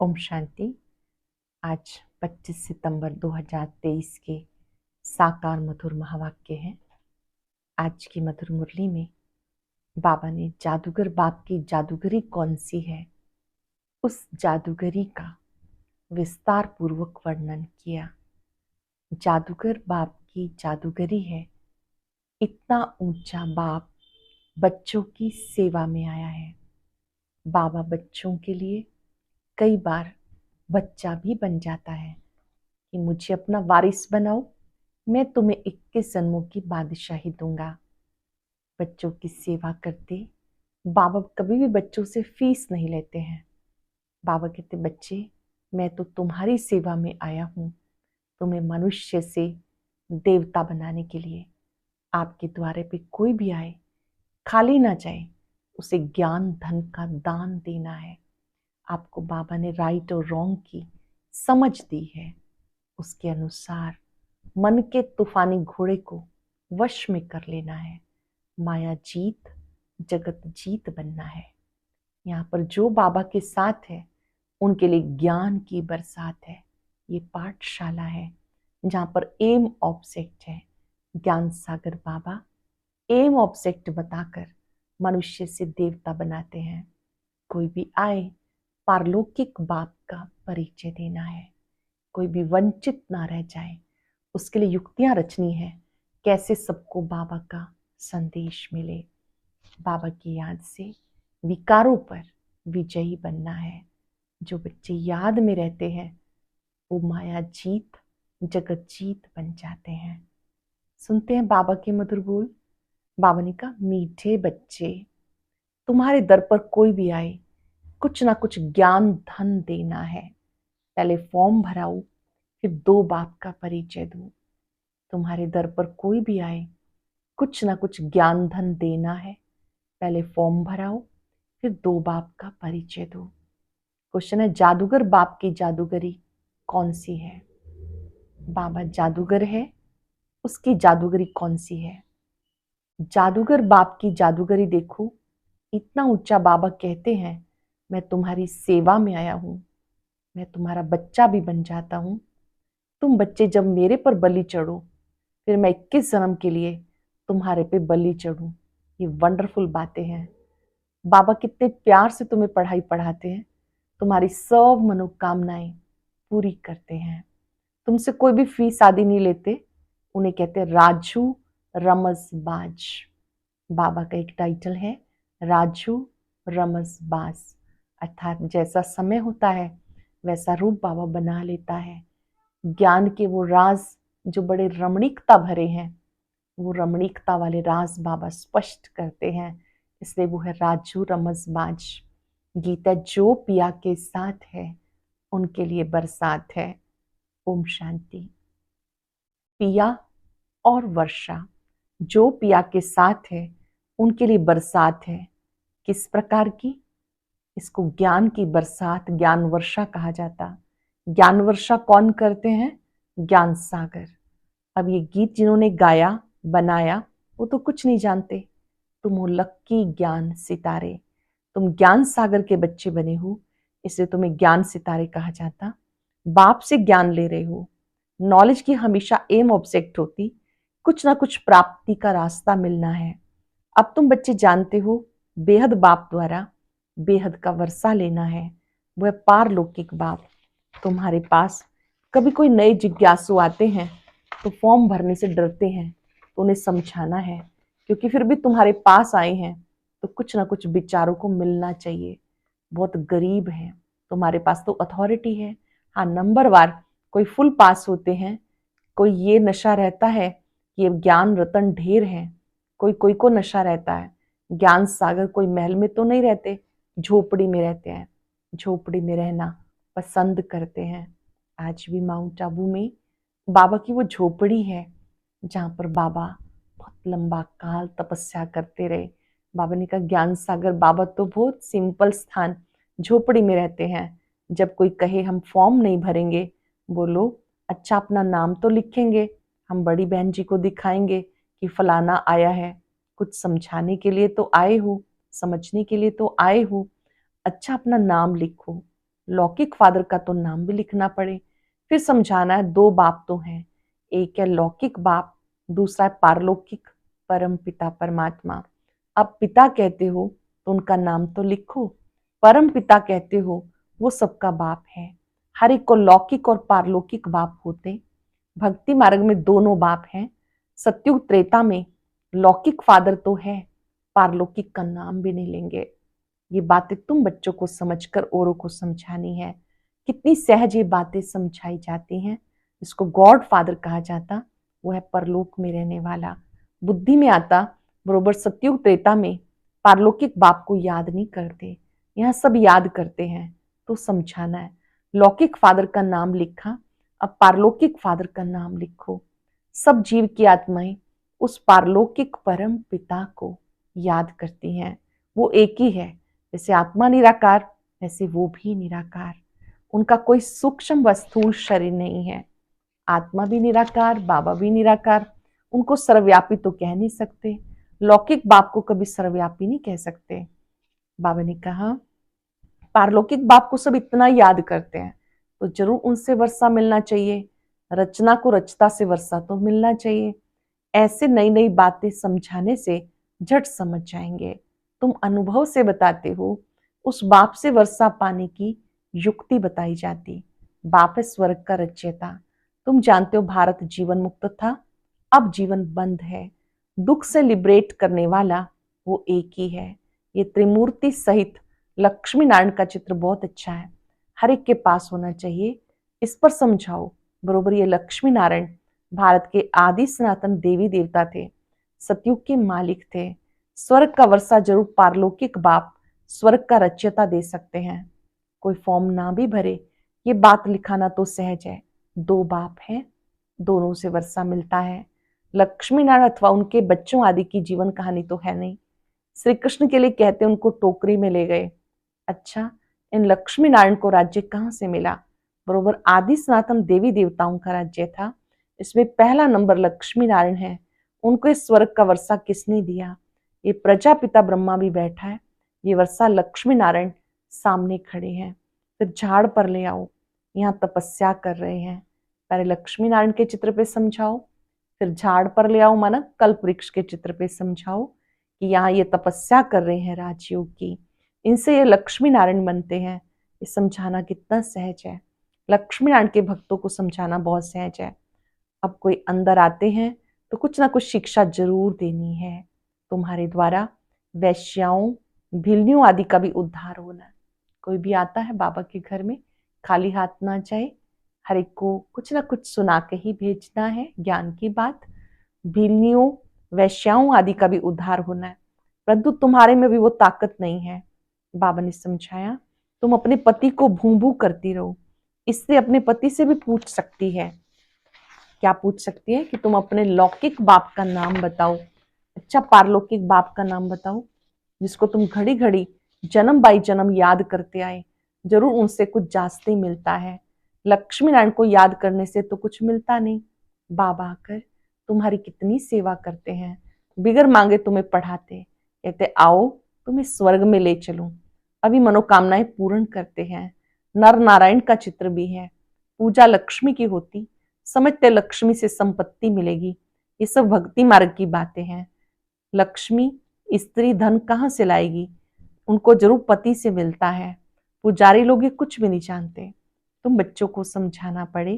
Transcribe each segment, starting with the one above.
ओम शांति। आज 25 सितंबर 2023 के साकार मधुर महावाक्य हैं। आज की मधुर मुरली में बाबा ने जादूगर बाप की जादूगरी कौन सी है, उस जादूगरी का विस्तार पूर्वक वर्णन किया। जादूगर बाप की जादूगरी है, इतना ऊंचा बाप बच्चों की सेवा में आया है। बाबा बच्चों के लिए कई बार बच्चा भी बन जाता है कि मुझे अपना वारिस बनाओ, मैं तुम्हें 21 जन्मों की बादशाही दूंगा। बच्चों की सेवा करते बाबा कभी भी बच्चों से फीस नहीं लेते हैं। बाबा कहते, बच्चे मैं तो तुम्हारी सेवा में आया हूँ, तुम्हें मनुष्य से देवता बनाने के लिए। आपके द्वारे पे कोई भी आए खाली ना जाए, उसे ज्ञान धन का दान देना है। आपको बाबा ने राइट और रॉन्ग की समझ दी है, उसके अनुसार मन के तूफानी घोड़े को वश में कर लेना है। माया जीत जगत जीत बनना है। यहाँ पर जो बाबा के साथ है उनके लिए ज्ञान की बरसात है। ये पाठशाला है जहाँ पर एम ऑब्जेक्ट है। ज्ञान सागर बाबा एम ऑब्जेक्ट बताकर मनुष्य से देवता बनाते हैं। कोई भी आए पारलौकिक बाप का परिचय देना है, कोई भी वंचित ना रह जाए, उसके लिए युक्तियां रचनी है, कैसे सबको बाबा का संदेश मिले। बाबा की याद से विकारों पर विजयी बनना है। जो बच्चे याद में रहते हैं वो माया जीत जगत जीत बन जाते हैं। सुनते हैं बाबा के मधुर बोल। बाबा ने कहा, मीठे बच्चे, तुम्हारे दर पर कोई भी आए कुछ ना कुछ ज्ञान धन देना है। पहले फॉर्म भराओ, फिर दो बाप का परिचय दो। तुम्हारे दर पर कोई भी आए कुछ ना कुछ ज्ञान धन देना है। पहले फॉर्म भराओ, फिर दो बाप का परिचय दो। क्वेश्चन है, जादूगर बाप की जादूगरी कौन सी है? बाबा जादूगर है, उसकी जादूगरी कौन सी है? जादूगर बाप की जादूगरी देखो, इतना ऊंचा बाबा कहते हैं, मैं तुम्हारी सेवा में आया हूं, मैं तुम्हारा बच्चा भी बन जाता हूं। तुम बच्चे जब मेरे पर बलि चढ़ो, फिर मैं 21 जन्म के लिए तुम्हारे पे बलि चढ़ूं। ये वंडरफुल बातें हैं। बाबा कितने प्यार से तुम्हें पढ़ाई पढ़ाते हैं, तुम्हारी सब मनोकामनाएं पूरी करते हैं। तुमसे कोई भी फीस आदि नहीं लेते। उन्हें कहते हैं राजू रमजबाज। बाबा का एक टाइटल है राजू रमजबाज, अर्थात जैसा समय होता है वैसा रूप बाबा बना लेता है। ज्ञान के वो राज जो बड़े रमणीकता भरे हैं, वो रमणीकता वाले राज बाबा स्पष्ट करते हैं, इसलिए वो है राजू रमजबाज। गीता जो पिया के साथ है उनके लिए बरसात है। ओम शांति। पिया और वर्षा जो पिया के साथ है उनके लिए बरसात है। किस प्रकार की? इसको ज्ञान की बरसात, ज्ञान वर्षा कहा जाता। ज्ञान वर्षा कौन करते हैं? ज्ञान सागर। अब ये गीत जिन्होंने गाया बनाया वो तो कुछ नहीं जानते। तुम हो लक्की ज्ञान सितारे, तुम ज्ञान सागर के बच्चे बने हो, इसलिए तुम्हें ज्ञान सितारे कहा जाता। बाप से ज्ञान ले रहे हो। नॉलेज की हमेशा एम ऑब्जेक्ट होती, कुछ ना कुछ प्राप्ति का रास्ता मिलना है। अब तुम बच्चे जानते हो बेहद बाप द्वारा बेहद का वर्षा लेना है। वह पारलौकिक बाप तुम्हारे पास। कभी कोई नए जिज्ञासु आते हैं तो फॉर्म भरने से डरते हैं, तो उन्हें समझाना है, क्योंकि फिर भी तुम्हारे पास आए हैं तो कुछ ना कुछ विचारों को मिलना चाहिए। बहुत गरीब है, तुम्हारे पास तो अथॉरिटी है। हाँ, नंबर वार कोई फुल पास होते हैं, कोई ये नशा रहता है कि ये ज्ञान रतन ढेर है, कोई कोई को नशा रहता है। ज्ञान सागर कोई महल में तो नहीं रहते, झोपड़ी में रहते हैं, झोपड़ी में रहना पसंद करते हैं। आज भी माउंट आबू में बाबा की वो झोपड़ी है जहाँ पर बाबा बहुत लंबा काल तपस्या करते रहे। बाबा ने कहा, ज्ञान सागर बाबा तो बहुत सिंपल स्थान झोपड़ी में रहते हैं। जब कोई कहे हम फॉर्म नहीं भरेंगे, बोलो अच्छा अपना नाम तो लिखेंगे, हम बड़ी बहन जी को दिखाएंगे कि फलाना आया है। कुछ समझाने के लिए तो आए हो, समझने के लिए तो आए हो, अच्छा अपना नाम लिखो। लौकिक फादर का तो नाम भी लिखना पड़े। फिर समझाना है, दो बाप तो हैं, एक है लौकिक बाप, दूसरा है पारलौकिक परम पिता परमात्मा। अब पिता कहते हो तो उनका नाम तो लिखो, परम पिता कहते हो वो सबका बाप है। हर एक को लौकिक और पारलौकिक बाप होते। भक्ति मार्ग में दोनों बाप हैं। सत्युग त्रेता में लौकिक फादर तो है, पारलौकिक का नाम भी नहीं लेंगे। ये बातें तुम बच्चों को समझकर औरों को समझानी है। कितनी सहज ये बातें समझाई जाती हैं। इसको गॉड फादर कहा जाता, वो है परलोक में रहने वाला। बुद्धि में आता बरोबर सत्युग त्रेता में पारलौकिक बाप को याद नहीं करते, यहाँ सब याद करते हैं। तो समझाना है, लौकिक फादर का नाम लिखा, अब पारलौकिक फादर का नाम लिखो। सब जीव की आत्माएं उस पारलौकिक परम पिता को याद करती हैं। वो एक ही है, जैसे आत्मा निराकार वैसे वो भी निराकार। उनका कोई सूक्ष्म व स्थूल शरीर नहीं है। आत्मा भी निराकार, बाबा भी निराकार। उनको सर्वव्यापी तो कह नहीं सकते, लौकिक बाप को कभी सर्वव्यापी नहीं कह सकते। बाबा ने कहा पारलौकिक बाप को सब इतना याद करते हैं तो जरूर उनसे वर्षा मिलना चाहिए। रचना को रचता से वर्षा तो मिलना चाहिए। ऐसे नई नई बातें समझाने से झट समझ जाएंगे। तुम अनुभव से बताते हो, उस बाप से वर्षा पाने की युक्ति बताई जाती। बाप है स्वर्ग का रचयिता। तुम जानते हो भारत जीवन मुक्त था, अब जीवन बंद है। दुख से लिबरेट करने वाला वो एक ही है। ये त्रिमूर्ति सहित लक्ष्मी नारायण का चित्र बहुत अच्छा है, हर एक के पास होना चाहिए। इस पर समझाओ बरोबर। ये लक्ष्मी नारायण भारत के आदि सनातन देवी देवता थे, सतयुग के मालिक थे। स्वर्ग का वर्षा जरूर पारलौकिक बाप स्वर्ग का रचयिता दे सकते हैं। कोई फॉर्म ना भी भरे, ये बात लिखाना तो सहज है। दो बाप हैं, दोनों से वर्षा मिलता है। लक्ष्मी नारायण अथवा उनके बच्चों आदि की जीवन कहानी तो है नहीं। श्री कृष्ण के लिए कहते उनको टोकरी में ले गए। अच्छा, इन लक्ष्मी नारायण को राज्य कहाँ से मिला? बरोबर आदि सनातन देवी देवताओं का राज्य था। इसमें पहला नंबर लक्ष्मी नारायण है। उनको इस स्वर्ग का वर्षा किसने दिया? ये प्रजापिता ब्रह्मा भी बैठा है, ये वर्षा लक्ष्मी नारायण सामने खड़े हैं। फिर झाड़ पर ले आओ, यहाँ तपस्या कर रहे हैं। पहले लक्ष्मी नारायण के चित्र पे समझाओ, फिर झाड़ पर ले आओ, माना कल्प वृक्ष के चित्र पे समझाओ कि यहाँ ये तपस्या कर रहे हैं राजयोग की, इनसे ये लक्ष्मी नारायण बनते हैं। ये समझाना कितना सहज है। लक्ष्मी नारायण के भक्तों को समझाना बहुत सहज है। अब कोई अंदर आते हैं तो कुछ ना कुछ शिक्षा जरूर देनी है। तुम्हारे द्वारा वैश्याओं भिलनियों आदि का भी उद्धार होना। कोई भी आता है बाबा के घर में, खाली हाथ ना जाए, हर एक को कुछ ना कुछ सुना के ही भेजना है, ज्ञान की बात। भिलनियों वैश्याओं आदि का भी उद्धार होना है, परंतु तुम्हारे में भी वो ताकत नहीं है। बाबा ने समझाया, तुम अपने पति को भू भू करती रहो। इससे अपने पति से भी पूछ सकती है। क्या पूछ सकती है? कि तुम अपने लौकिक बाप का नाम बताओ, अच्छा पारलौकिक बाप का नाम बताओ, जिसको तुम घड़ी घड़ी जन्म बाई जन्म याद करते आए। जरूर उनसे कुछ जांचते मिलता है। लक्ष्मी नारायण को याद करने से तो कुछ मिलता नहीं। बाबा आकर तुम्हारी कितनी सेवा करते हैं, बिगर मांगे तुम्हें पढ़ाते, कहते आओ तुम्हें स्वर्ग में ले चलूं। अभी मनोकामनाएं पूर्ण करते हैं। नर नारायण का चित्र भी है। पूजा लक्ष्मी की होती, समझते लक्ष्मी से संपत्ति मिलेगी। ये सब भक्ति मार्ग की बातें हैं। लक्ष्मी स्त्री धन कहाँ से लाएगी? उनको जरूर पति से मिलता है। पुजारी लोग ये कुछ भी नहीं जानते। तुम बच्चों को समझाना पड़े।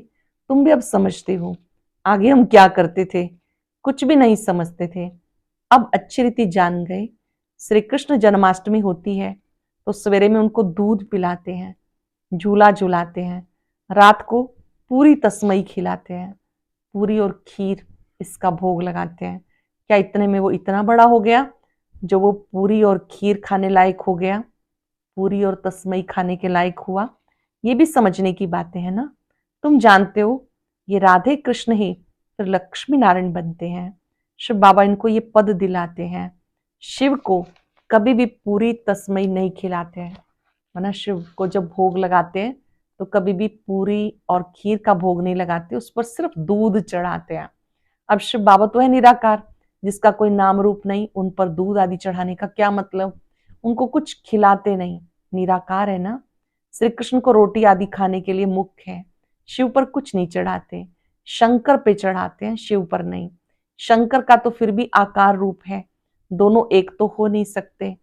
तुम भी अब समझते हो। आगे हम क्या करते थे? कुछ भी नहीं समझते थे, अब अच्छी रीति जान गए। श्री कृष्ण जन्माष्टमी होती है तो सवेरे में उनको दूध पिलाते हैं, झूला झुलाते हैं, रात को पूरी तस्मई खिलाते हैं, पूरी और खीर इसका भोग लगाते हैं। क्या इतने में वो इतना बड़ा हो गया जो वो पूरी और खीर खाने लायक हो गया, पूरी और तस्मई खाने के लायक हुआ? ये भी समझने की बातें हैं ना। तुम जानते हो ये राधे कृष्ण ही फिर लक्ष्मी नारायण बनते हैं। शिव बाबा इनको ये पद दिलाते हैं। शिव को कभी भी पूरी तस्मई नहीं खिलाते हैं, वरना शिव को जब भोग लगाते हैं तो कभी भी पूरी और खीर का भोग नहीं लगाते, उस पर सिर्फ दूध चढ़ाते हैं। अब शिव बाबा तो है निराकार, जिसका कोई नाम रूप नहीं, उन पर दूध आदि चढ़ाने का क्या मतलब? उनको कुछ खिलाते नहीं, निराकार है ना। श्री कृष्ण को रोटी आदि खाने के लिए मुख है, शिव पर कुछ नहीं चढ़ाते, शंकर पे चढ़ाते हैं, शिव पर नहीं। शंकर का तो फिर भी आकार रूप है, दोनों एक तो हो नहीं सकते।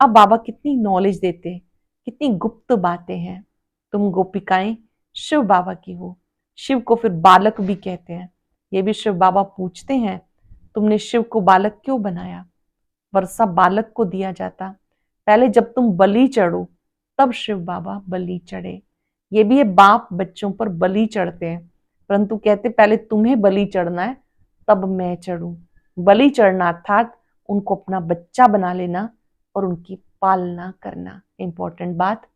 अब बाबा कितनी नॉलेज देते, कितनी गुप्त बातें हैं। तुम गोपिकाएं शिव बाबा की हो। शिव को फिर बालक भी कहते हैं। ये भी शिव बाबा पूछते हैं, तुमने शिव को बालक क्यों बनाया? वर्षा बालक को दिया जाता, पहले जब तुम बलि चढ़ो तब शिव बाबा बलि चढ़े। ये भी है, बाप बच्चों पर बलि चढ़ते हैं, परंतु कहते पहले तुम्हें बलि चढ़ना है तब मैं चढ़ूं। बलि चढ़ना अर्थात उनको अपना बच्चा बना लेना और उनकी पालना करना। इंपॉर्टेंट बात,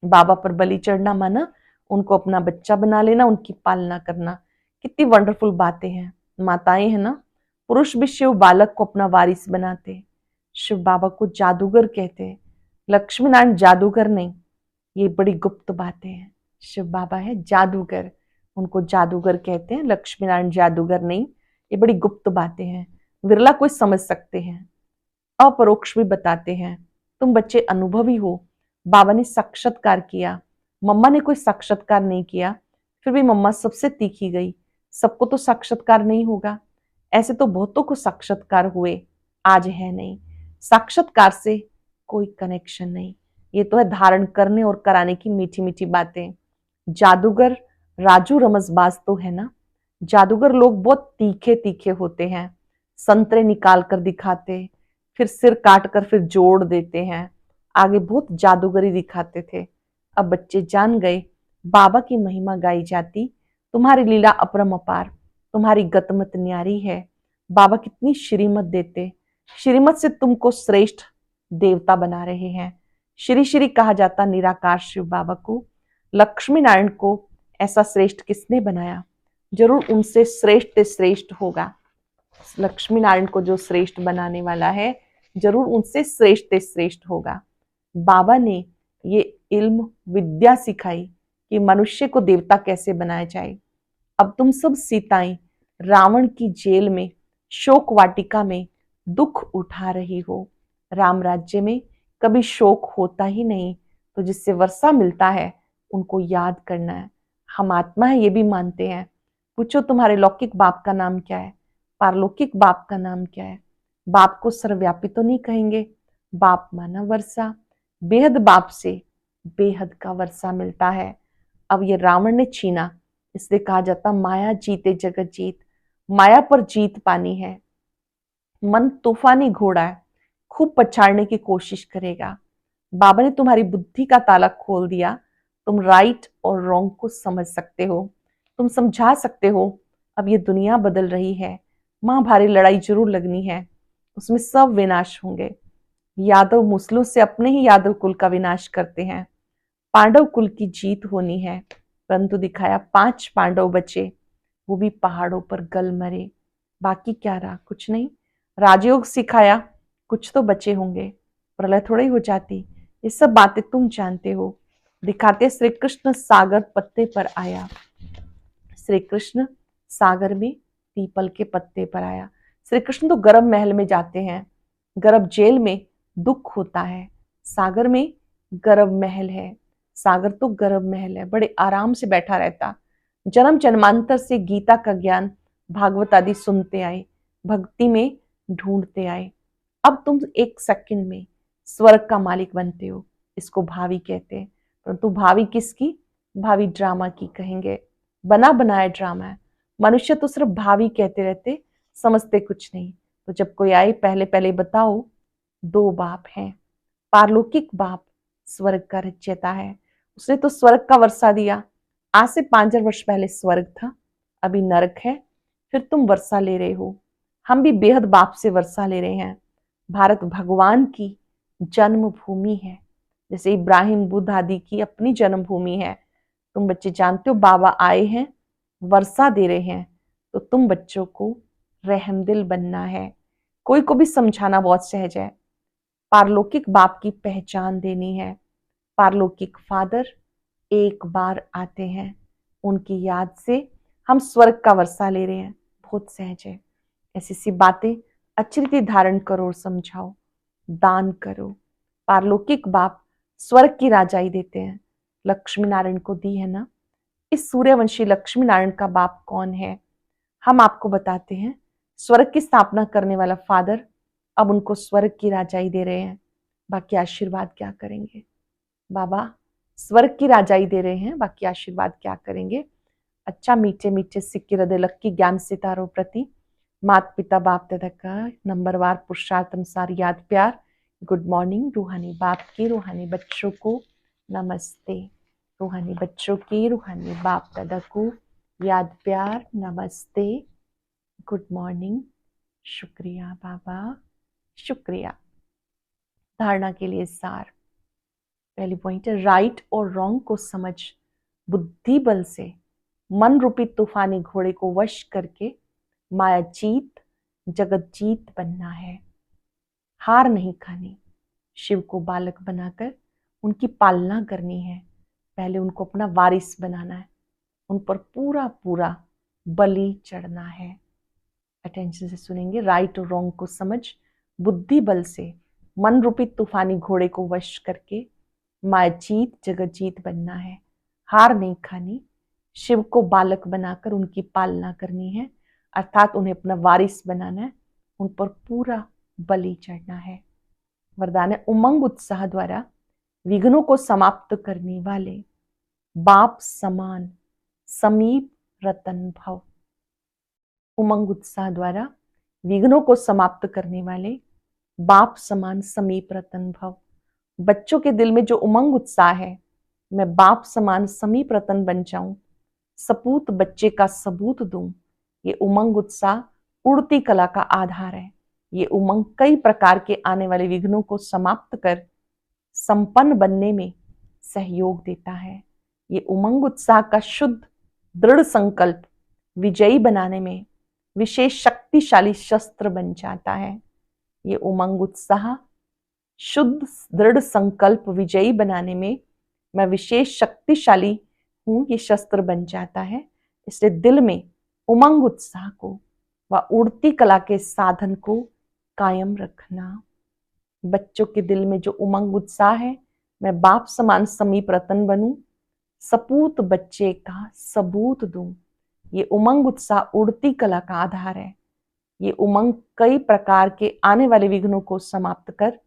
बाबा पर बलि चढ़ना माना उनको अपना बच्चा बना लेना, उनकी पालना करना। कितनी वंडरफुल बातें हैं। माताएं है ना, पुरुष भी शिव बालक को अपना वारिस बनाते। शिव बाबा को जादूगर कहते हैं, लक्ष्मी नारायण जादूगर नहीं। ये बड़ी गुप्त बातें हैं। शिव बाबा है जादूगर, उनको जादूगर कहते हैं, लक्ष्मी नारायण जादूगर नहीं। ये बड़ी गुप्त बातें हैं, विरला कोई समझ सकते हैं। अपरोक्ष भी बताते हैं। तुम बच्चे अनुभवी हो, बाबा ने साक्षात्कार किया, मम्मा ने कोई साक्षात्कार नहीं किया, फिर भी मम्मा सबसे तीखी गई। सबको तो साक्षात्कार नहीं होगा, ऐसे तो बहुतों को साक्षात्कार हुए, आज है नहीं। साक्षात्कार से कोई कनेक्शन नहीं, ये तो है धारण करने और कराने की मीठी मीठी बातें। जादूगर राजू रमजबाज तो है ना। जादूगर लोग बहुत तीखे तीखे होते हैं, संतरे निकाल कर दिखाते, फिर सिर काट कर फिर जोड़ देते हैं, आगे बहुत जादूगरी दिखाते थे। अब बच्चे जान गए, बाबा की महिमा गाई जाती, तुम्हारी लीला अपरम अपार, तुम्हारी गतमत न्यारी है। बाबा कितनी श्रीमत देते, श्रीमत से तुमको श्रेष्ठ देवता बना रहे हैं। श्री श्री कहा जाता निराकार शिव बाबा को। लक्ष्मी नारायण को ऐसा श्रेष्ठ किसने बनाया? जरूर उनसे श्रेष्ठ श्रेष्ठ होगा। लक्ष्मी नारायण को जो श्रेष्ठ बनाने वाला है, जरूर उनसे श्रेष्ठ श्रेष्ठ होगा। बाबा ने ये इल्म विद्या सिखाई कि मनुष्य को देवता कैसे बनाया जाए। अब तुम सब सीताएं रावण की जेल में, शोक वाटिका में दुख उठा रही हो। राम राज्य में कभी शोक होता ही नहीं, तो जिससे वर्षा मिलता है उनको याद करना है। हम आत्मा है, ये भी मानते हैं। पूछो तुम्हारे लौकिक बाप का नाम क्या है, पारलौकिक बाप का नाम क्या है? बाप को सर्वव्यापी तो नहीं कहेंगे, बाप माना वर्षा। बेहद बाप से बेहद का वर्षा मिलता है। अब ये रावण ने छीना, इसलिए कहा जाता माया जीते जगत जीत। माया पर जीत पानी है। मन तूफानी घोड़ा है, खूब पछाड़ने की कोशिश करेगा। बाबा ने तुम्हारी बुद्धि का ताला खोल दिया, तुम राइट और रॉन्ग को समझ सकते हो, तुम समझा सकते हो। अब ये दुनिया बदल रही है, महाभारी लड़ाई जरूर लगनी है, उसमें सब विनाश होंगे। यादव मुस्लिम से अपने ही यादव कुल का विनाश करते हैं। पांडव कुल की जीत होनी है, परंतु दिखाया 5 पांडव बचे, वो भी पहाड़ों पर गल मरे। बाकी क्या रहा? कुछ नहीं। राजयोग सिखाया, कुछ तो बचे होंगे, प्रलय थोड़ी हो जाती। ये सब बातें तुम जानते हो। दिखाते श्री कृष्ण सागर पत्ते पर आया, श्री कृष्ण सागर में पीपल के पत्ते पर आया। श्री कृष्ण तो गर्भ महल में जाते हैं, गर्भ जेल में दुख होता है, सागर में गर्भ महल है। सागर तो गर्भ महल है, बड़े आराम से बैठा रहता। जन्म जन्मांतर से गीता का ज्ञान भागवत आदि सुनते आए, भक्ति में ढूंढते आए। अब तुम एक सेकंड में स्वर्ग का मालिक बनते हो, इसको भावी कहते हैं। परंतु भावी किसकी? भावी ड्रामा की कहेंगे, बना बनाया ड्रामा है। मनुष्य तो सिर्फ भावी कहते रहते, समझते कुछ नहीं। तो जब कोई आए, पहले पहले बताओ, 2 बाप हैं। पारलौकिक बाप स्वर्ग का रचयिता है, उसने तो स्वर्ग का वर्षा दिया। आज से 5000 वर्ष पहले स्वर्ग था, अभी नरक है, फिर तुम वर्षा ले रहे हो। हम भी बेहद बाप से वर्षा ले रहे हैं। भारत भगवान की जन्मभूमि है, जैसे इब्राहिम बुद्ध आदि की अपनी जन्मभूमि है। तुम बच्चे जानते हो बाबा आए हैं, वर्षा दे रहे हैं, तो तुम बच्चों को रहमदिल बनना है। कोई को भी समझाना बहुत सहज है। पारलौकिक बाप की पहचान देनी है। पारलौकिक फादर एक बार आते हैं, उनकी याद से हम स्वर्ग का वर्षा ले रहे हैं, बहुत सहज है। ऐसी सी बातें अच्छी रीति धारण करो और समझाओ, दान करो। पारलौकिक बाप स्वर्ग की राजाई देते हैं, लक्ष्मी नारायण को दी है ना। इस सूर्यवंशी लक्ष्मी नारायण का बाप कौन है, हम आपको बताते हैं। स्वर्ग की स्थापना करने वाला फादर अब उनको स्वर्ग की राजाई दे रहे हैं। बाकी आशीर्वाद क्या करेंगे? बाबा स्वर्ग की राजाई दे रहे हैं, बाकी आशीर्वाद क्या करेंगे? अच्छा मीठे मीठे सिक्के हृदय लक्की ज्ञान सितारों प्रति माता पिता बाप दादा का नंबरवार पुरुषार्थ अनुसार याद प्यार। Good morning. रूहानी बाप के रूहानी बच्चों को नमस्ते। रूहानी बच्चों के रूहानी बाप दादा को याद प्यार नमस्ते। Good morning. शुक्रिया बाबा, शुक्रिया। धारणा के लिए सार। पहली पॉइंट है, राइट और रॉन्ग को समझ बुद्धि बल से मन रूपी तूफानी घोड़े को वश करके माया जीत जगत जीत बनना है। हार नहीं खानी, शिव को बालक बनाकर उनकी पालना करनी है। पहले उनको अपना वारिस बनाना है, उन पर पूरा पूरा बलि चढ़ना है। अटेंशन से सुनेंगे। राइट और रॉन्ग को समझ बुद्धि बल से मन रूपी तूफानी घोड़े को वश करके माया जीत जगत जीत बनना है। हार नहीं खानी, शिव को बालक बनाकर उनकी पालना करनी है, अर्थात उन्हें अपना वारिस बनाना है, उन पर पूरा बलि चढ़ना है। वरदान है, उमंग उत्साह द्वारा विघ्नों को समाप्त करने वाले बाप समान समीप रतन भव। उमंग उत्साह द्वारा विघ्नों को समाप्त करने वाले बाप समान समीप रतन भव। बच्चों के दिल में जो उमंग उत्साह है, मैं बाप समान समीप रतन बन जाऊं, सपूत बच्चे का सबूत दूं, ये उमंग उत्साह उड़ती कला का आधार है। ये उमंग कई प्रकार के आने वाले विघ्नों को समाप्त कर संपन्न बनने में सहयोग देता है। ये उमंग उत्साह का शुद्ध दृढ़ संकल्प विजयी बनाने में विशेष शक्तिशाली शस्त्र बन जाता है। ये उमंग उत्साह शुद्ध दृढ़ संकल्प विजयी बनाने में मैं विशेष शक्तिशाली हूं, ये शस्त्र बन जाता है। इसलिए दिल में उमंग उत्साह को व उड़ती कला के साधन को कायम रखना। बच्चों के दिल में जो उमंग उत्साह है, मैं बाप समान समीप रतन बनूं, सपूत बच्चे का सबूत दूं, ये उमंग उत्साह उड़ती कला का आधार है। ये उमंग कई प्रकार के आने वाले विघ्नों को समाप्त कर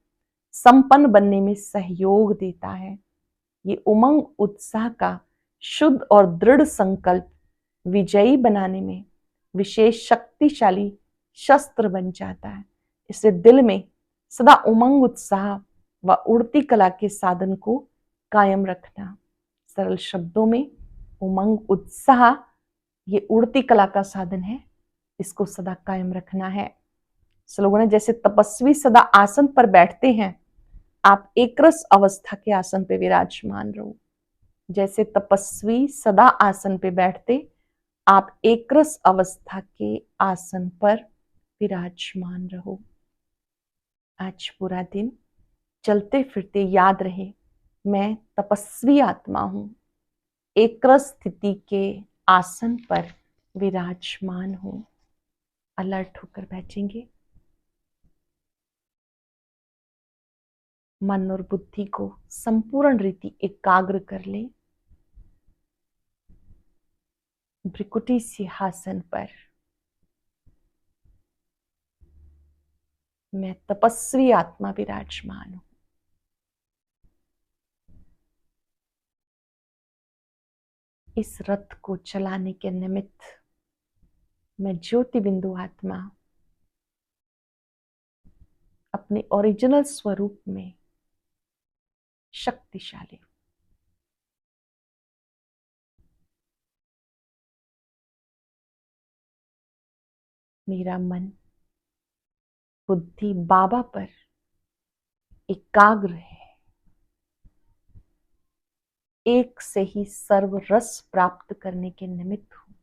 संपन्न बनने में सहयोग देता है। ये उमंग उत्साह का शुद्ध और दृढ़ संकल्प विजयी बनाने में विशेष शक्तिशाली शस्त्र बन जाता है। इससे दिल में सदा उमंग उत्साह व उड़ती कला के साधन को कायम रखना। सरल शब्दों में उमंग उत्साह ये उड़ती कला का साधन है, इसको सदा कायम रखना है। स्लोगन है, जैसे तपस्वी सदा आसन पर बैठते हैं, आप एकरस अवस्था के आसन पे विराजमान रहो। जैसे तपस्वी सदा आसन पे बैठते, आप एकरस अवस्था के आसन पर विराजमान रहो। आज पूरा दिन चलते फिरते याद रहे, मैं तपस्वी आत्मा हूं, एकरस स्थिति के आसन पर विराजमान हूं। अलर्ट होकर बैठेंगे। मन और बुद्धि को संपूर्ण रीति एकाग्र कर ले। भ्रिकुटी सिंहासन पर मैं तपस्वी आत्मा विराजमान हूं। इस रथ को चलाने के निमित्त मैं ज्योति बिंदु आत्मा अपने ओरिजिनल स्वरूप में शक्तिशाली हूं। मेरा मन बुद्धि बाबा पर एकाग्र है। एक से ही सर्व रस प्राप्त करने के निमित्त हूं,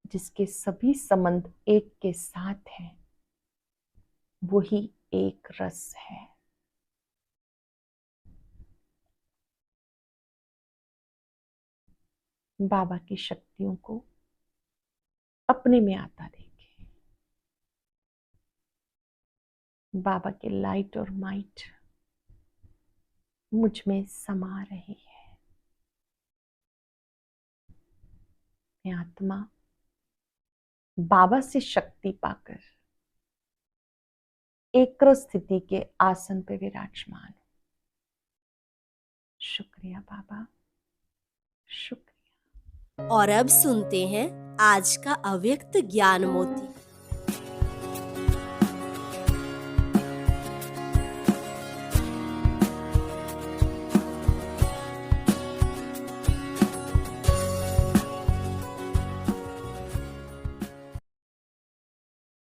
जिसके सभी संबंध एक के साथ हैं, वही एक रस है। बाबा की शक्तियों को अपने में आता देखें। बाबा के लाइट और माइट मुझ में समा रही है। मैं आत्मा बाबा से शक्ति पाकर एकाग्र स्थिति के आसन पे विराजमान हूं। शुक्रिया बाबा, शुक्रिया। और अब सुनते हैं आज का अव्यक्त ज्ञान मोती।